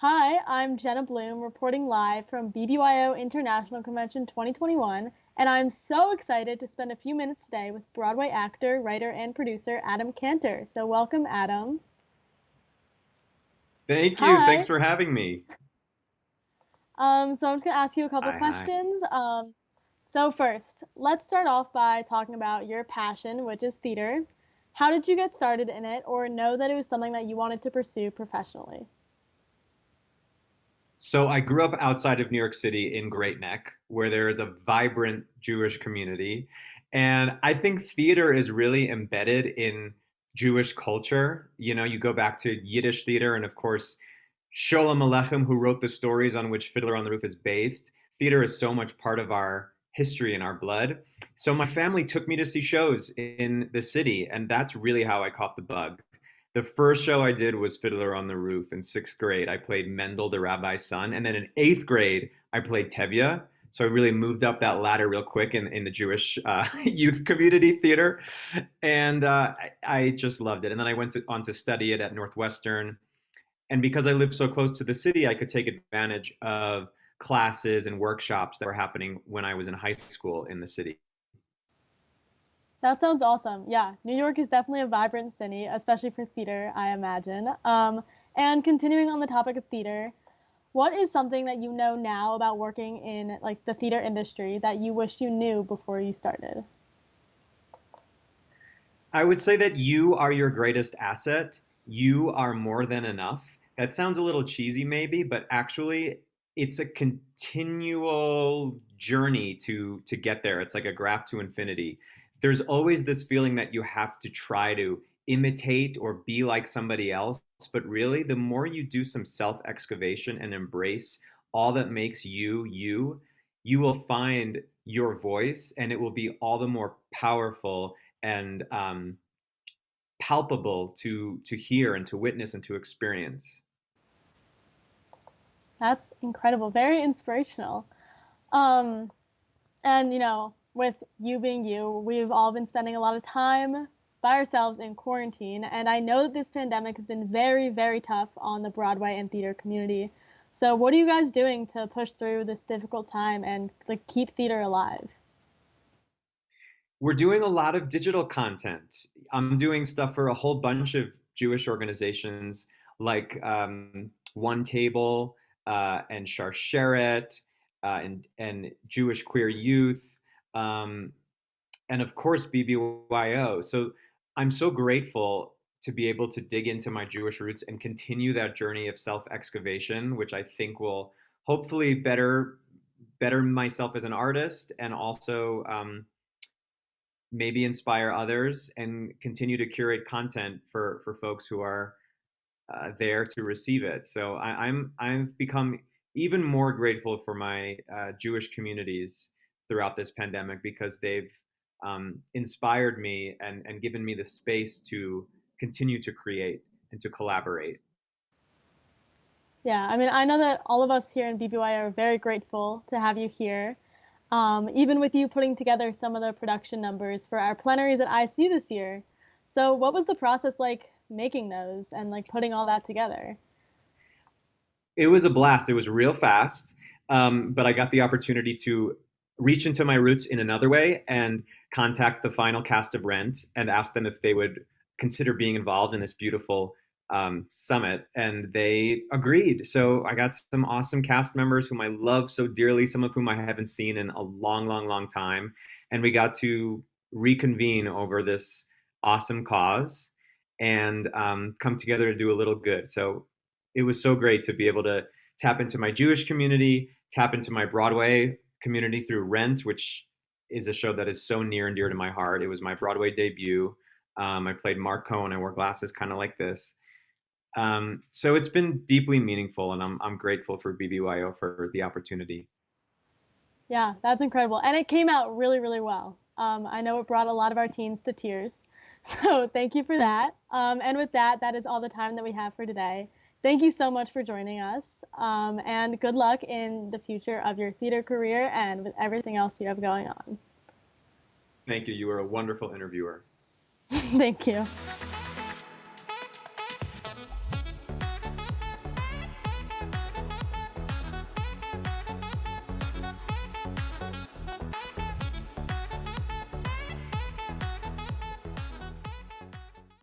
Hi, I'm Jenna Bloom, reporting live from BBYO International Convention 2021, and I'm so excited to spend a few minutes today with Broadway actor, writer, and producer Adam Kantor. So, welcome, Adam. Thank you. Thanks Hi. for having me. So I'm just gonna ask you a couple Hi. questions. So first, let's start off by talking about your passion, which is theater. How did you get started in it, or know that it was something that you wanted to pursue professionally? So I grew up outside of New York City in Great Neck, where there is a vibrant Jewish community. And I think theater is really embedded in Jewish culture. You know, you go back to Yiddish theater, and of course, Sholem Aleichem, who wrote the stories on which Fiddler on the Roof is based. Theater is so much part of our history and our blood. So my family took me to see shows in the city, and that's really how I caught the bug. The first show I did was Fiddler on the Roof in sixth grade. I played Mendel, the rabbi's son. And then in eighth grade, I played Tevye. So I really moved up that ladder real quick in the Jewish youth community theater. And I just loved it. And then I on to study it at Northwestern. And because I lived so close to the city, I could take advantage of classes and workshops that were happening when I was in high school in the city. That sounds awesome. Yeah, New York is definitely a vibrant city, especially for theater, I imagine. And continuing on the topic of theater, what is something that you know now about working in like the theater industry that you wish you knew before you started? I would say that you are your greatest asset. You are more than enough. That sounds a little cheesy, maybe, but actually, it's a continual journey to get there. It's like a graph to infinity. There's always this feeling that you have to try to imitate or be like somebody else, but really, the more you do some self excavation and embrace all that makes you you, you will find your voice, and it will be all the more powerful and palpable to hear and to witness and to experience. That's incredible, very inspirational. Um, and with you being you, we've all been spending a lot of time by ourselves in quarantine, and I know that this pandemic has been very, very tough on the Broadway and theater community. So, what are you guys doing to push through this difficult time and like keep theater alive? We're doing a lot of digital content. I'm doing stuff for a whole bunch of Jewish organizations like One Table and Sharsheret and Jewish Queer Youth. Um, and of course BBYO. So I'm so grateful to be able to dig into my Jewish roots and continue that journey of self-excavation, which I think will hopefully better myself as an artist and also maybe inspire others and continue to curate content for folks who are there to receive it. So I've become even more grateful for my Jewish communities throughout this pandemic because they've inspired me and given me the space to continue to create and to collaborate. Yeah, I mean, I know that all of us here in BBY are very grateful to have you here. Even with you putting together some of the production numbers for our plenaries at IC this year. So, what was the process like making those and like putting all that together? It was a blast. It was real fast, but I got the opportunity to reach into my roots in another way and contact the final cast of Rent and ask them if they would consider being involved in this beautiful summit, and they agreed. So I got some awesome cast members whom I love so dearly, some of whom I haven't seen in a long, long, long time, and we got to reconvene over this awesome cause and come together to do a little good. So it was so great to be able to tap into my Jewish community, tap into my Broadway community through Rent, which is a show that is so near and dear to my heart. It was my Broadway debut. I played Mark Cohen. I wore glasses kind of like this. So it's been deeply meaningful, and I'm grateful for BBYO for the opportunity. Yeah, that's incredible. And it came out really, really well. I know it brought a lot of our teens to tears. So, thank you for that. And with that, that is all the time that we have for today. Thank you so much for joining us. And good luck in the future of your theater career and with everything else you have going on. Thank you. You were a wonderful interviewer. Thank you.